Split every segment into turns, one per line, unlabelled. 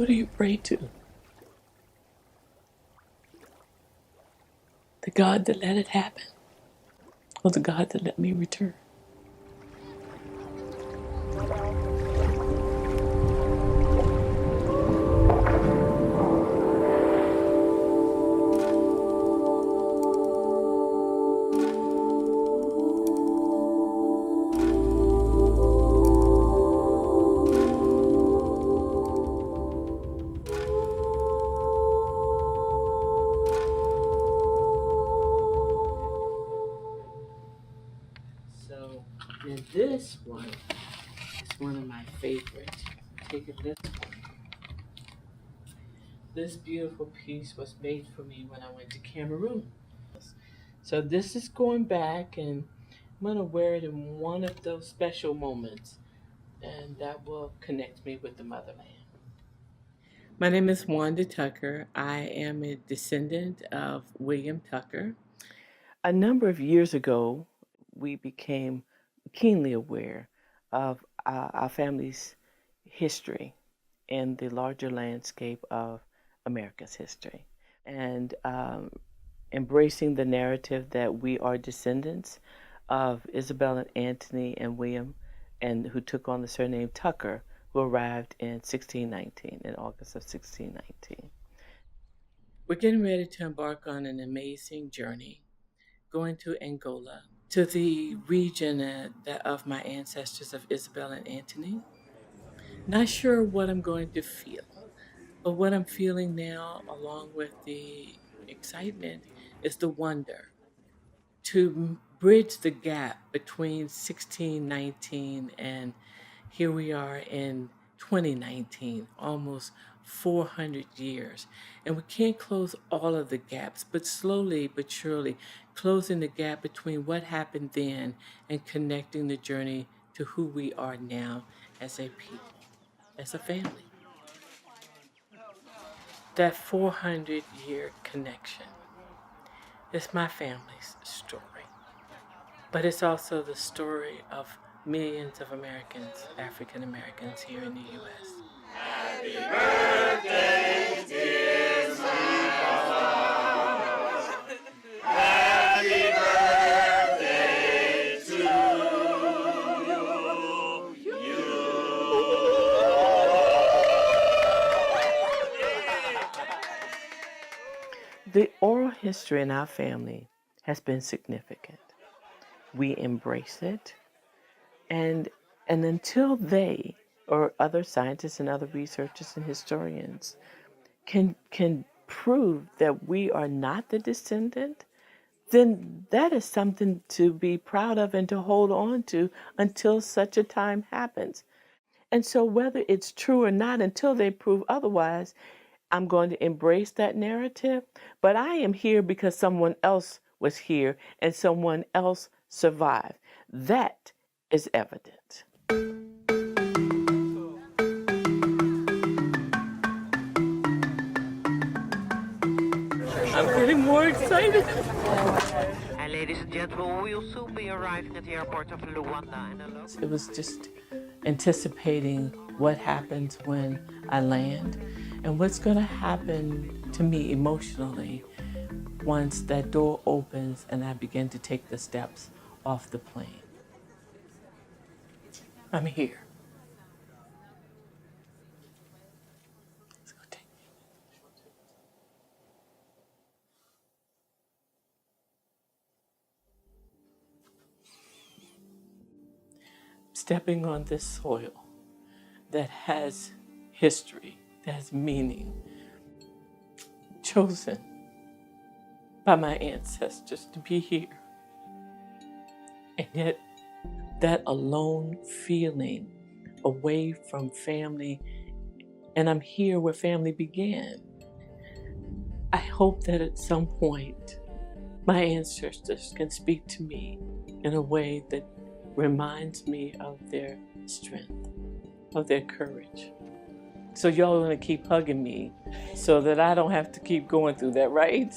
Who do you pray to? The God that let it happen, or the God that let me return? So, and this one is one of my favorites. Take a this one. This beautiful piece was made for me when I went to Cameroon. So this is going back, and I'm going to wear it in one of those special moments, and that will connect me with the motherland. My name is Wanda Tucker. I am a descendant of William Tucker. A number of years ago, we became keenly aware of our family's history in the larger landscape of America's history, and embracing the narrative that we are descendants of Isabel and Anthony and William, and who took on the surname Tucker, who arrived in 1619, in August of 1619. We're getting ready to embark on an amazing journey, going to Angola, to the region of my ancestors of Isabel and Anthony. Not sure what I'm going to feel, but what I'm feeling now, along with the excitement, is the wonder to bridge the gap between 1619 and here we are in 2019, almost 400 years. And we can't close all of the gaps, but slowly but surely closing the gap between what happened then and connecting the journey to who we are now as a people, as a family. That 400-year connection is my family's story. But it's also the story of millions of Americans, African Americans here in the U.S. Happy birthday, dear Mama. Happy birthday to you. The oral history in our family has been significant. We embrace it, and until they or other scientists and other researchers and historians can prove that we are not the descendant, then that is something to be proud of and to hold on to until such a time happens. And so whether it's true or not, until they prove otherwise, I'm going to embrace that narrative. But I am here because someone else was here and someone else survived. That is evident. I'm getting more excited.
And ladies and gentlemen, we will soon be arriving at the airport of Luanda.
It was just anticipating what happens when I land and what's going to happen to me emotionally once that door opens and I begin to take the steps off the plane. I'm here. Let's go take me. Stepping on this soil that has history, that has meaning, chosen by my ancestors to be here. And yet that alone feeling away from family, and I'm here where family began. I hope that at some point my ancestors can speak to me in a way that reminds me of their strength, of their courage. So y'all are gonna keep hugging me so that I don't have to keep going through that, right?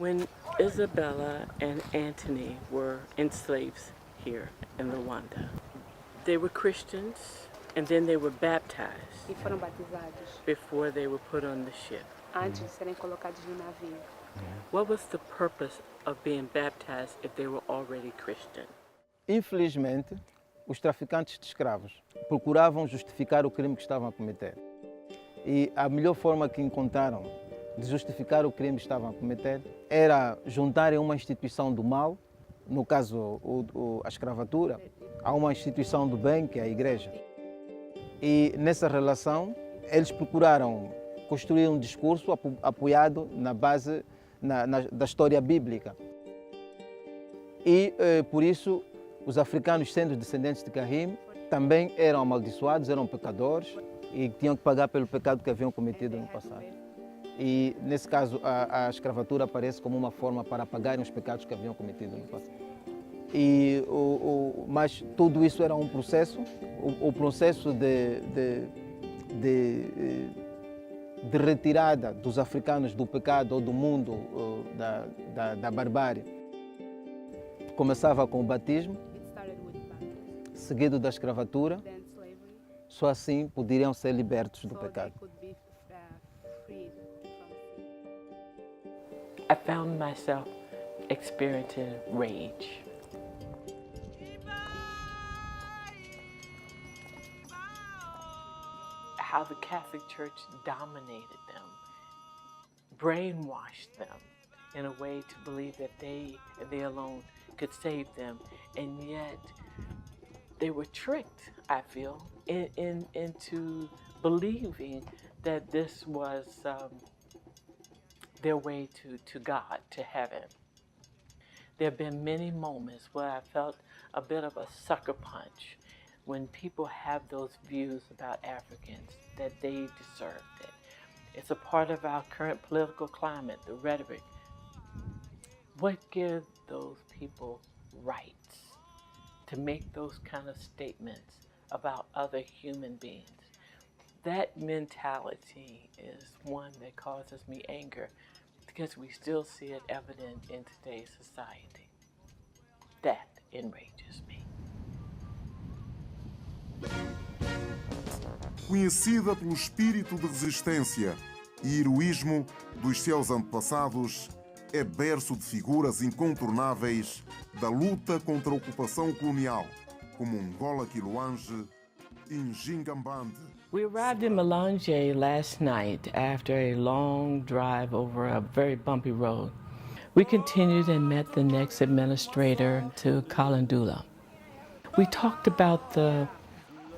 When Isabella and Anthony were enslaved here in Rwanda, they were Christians and then they were baptized
E foram batizados
before they were put on the ship.
antes de serem colocados no navio.
What was the purpose of being baptized if they were already Christian?
Infelizmente, os traficantes de escravos procuravam justificar o crime que estavam a cometer. E a melhor forma que encontraram de justificar o crime que estavam a cometer era juntarem uma instituição do mal, no caso a escravatura, a uma instituição do bem, que é a igreja. E nessa relação, eles procuraram construir um discurso apoiado na base da história bíblica. E por isso, os africanos, sendo descendentes de Kahim, também eram amaldiçoados, eram pecadores e tinham que pagar pelo pecado que haviam cometido no passado. E, nesse caso, a escravatura aparece como uma forma para pagarem os pecados que haviam cometido no passado. Mas tudo isso era um processo, o processo de retirada dos africanos do pecado ou do mundo da barbárie. Começava com o batismo, seguido da escravatura. Só assim poderiam ser libertos do pecado.
I found myself experiencing rage. How the Catholic Church dominated them, brainwashed them in a way to believe that they alone could save them, and yet they were tricked, I feel, into believing that this was their way to God, to heaven. There have been many moments where I felt a bit of a sucker punch when people have those views about Africans, that they deserved it. It's a part of our current political climate, the rhetoric. What gives those people rights to make those kind of statements about other human beings? That mentality is one that causes me anger because we still see it evident in today's society. That enrages me.
Conhecida pelo espírito de resistência e heroísmo dos seus antepassados, é berço de figuras incontornáveis da luta contra a ocupação colonial, como Angola Quiloange e Ngingambande.
We arrived in Melange last night after a long drive over a very bumpy road. We continued and met the next administrator to Kalendula. We talked about the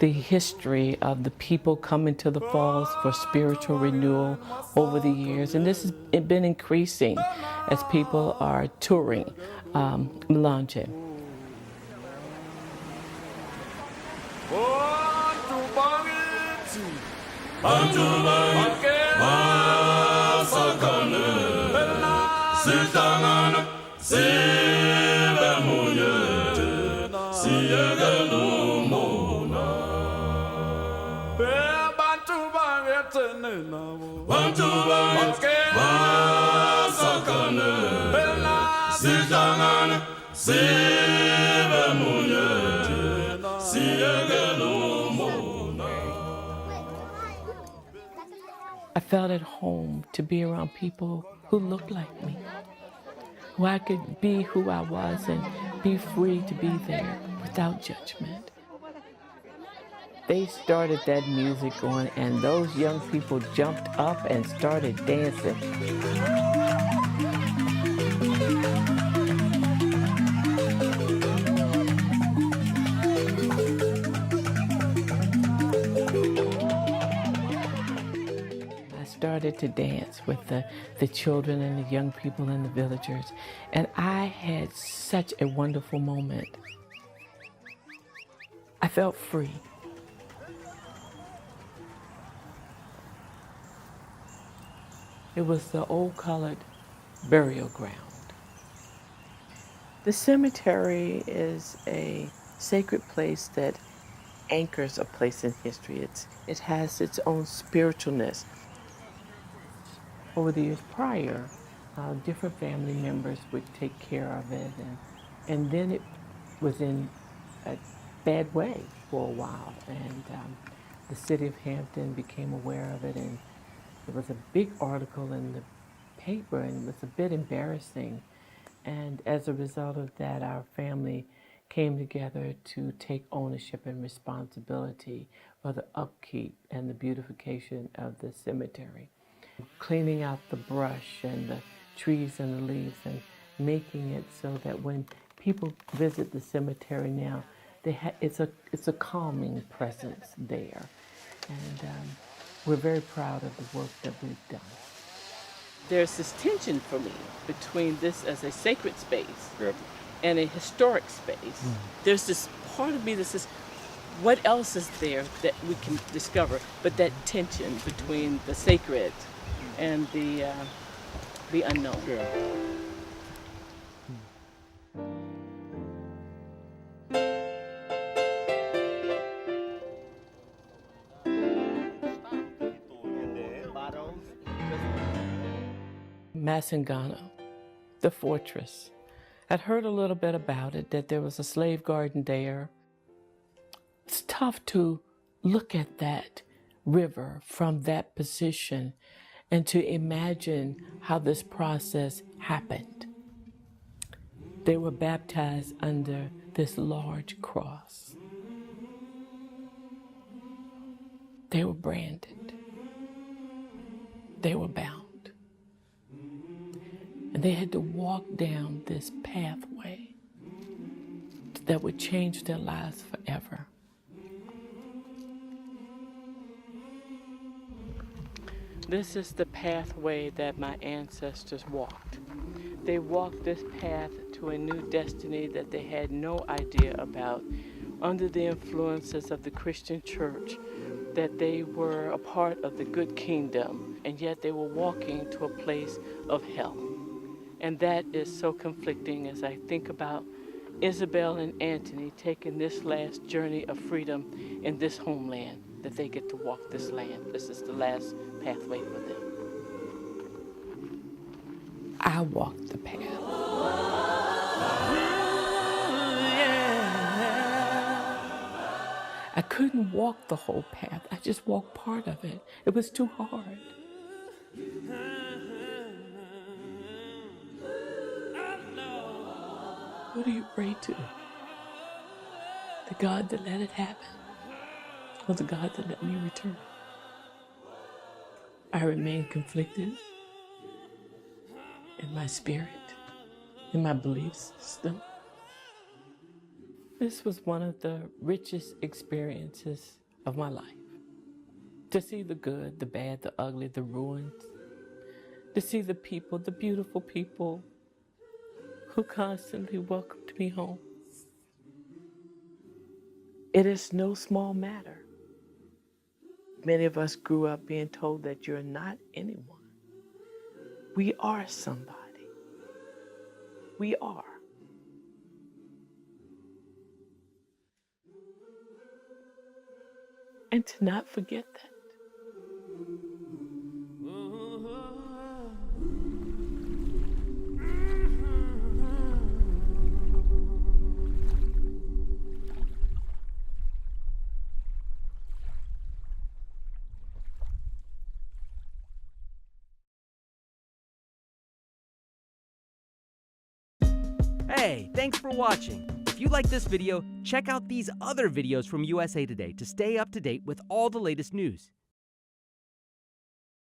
history of the people coming to the falls for spiritual renewal over the years, and this has been increasing as people are touring Melange. I felt at home to be around people who looked like me, who I could be who I was and be free to be there without judgment. They started that music on, and those young people jumped up and started dancing. I started to dance with the children and the young people and the villagers, and I had such a wonderful moment. I felt free. It was the old colored burial ground. The cemetery is a sacred place that anchors a place in history. It has its own spiritualness. Over the years prior, different family members would take care of it, and then it was in a bad way for a while, and the city of Hampton became aware of it, and there was a big article in the paper, and it was a bit embarrassing. And as a result of that, our family came together to take ownership and responsibility for the upkeep and the beautification of the cemetery, cleaning out the brush and the trees and the leaves, and making it so that when people visit the cemetery now, it's a calming presence there. And we're very proud of the work that we've done. There's this tension for me between this as a sacred space and a historic space. There's this part of me that says, what else is there that we can discover? But that tension between the sacred and the unknown. Massa, the fortress. I'd heard a little bit about it, that there was a slave garden there. It's tough to look at that river from that position and to imagine how this process happened. They were baptized under this large cross. They were branded. They were bound. And they had to walk down this pathway that would change their lives forever. This is the pathway that my ancestors walked. They walked this path to a new destiny that they had no idea about, under the influences of the Christian church, that they were a part of the good kingdom, and yet they were walking to a place of hell. And that is so conflicting as I think about Isabel and Anthony taking this last journey of freedom in this homeland, that they get to walk this land. This is the last pathway for them. I walked the path. I couldn't walk the whole path. I just walked part of it. It was too hard. What do you pray to? The God that let it happen, or the God that let me return? I remain conflicted in my spirit, in my belief system. This was one of the richest experiences of my life. To see the good, the bad, the ugly, the ruins. To see the people, the beautiful people, who constantly welcomed me home. It is no small matter. Many of us grew up being told that you're not anyone. We are somebody. We are. And to not forget that.
Hey, thanks for watching. If you like this video, check out these other videos from USA Today to stay up to date with all the latest news.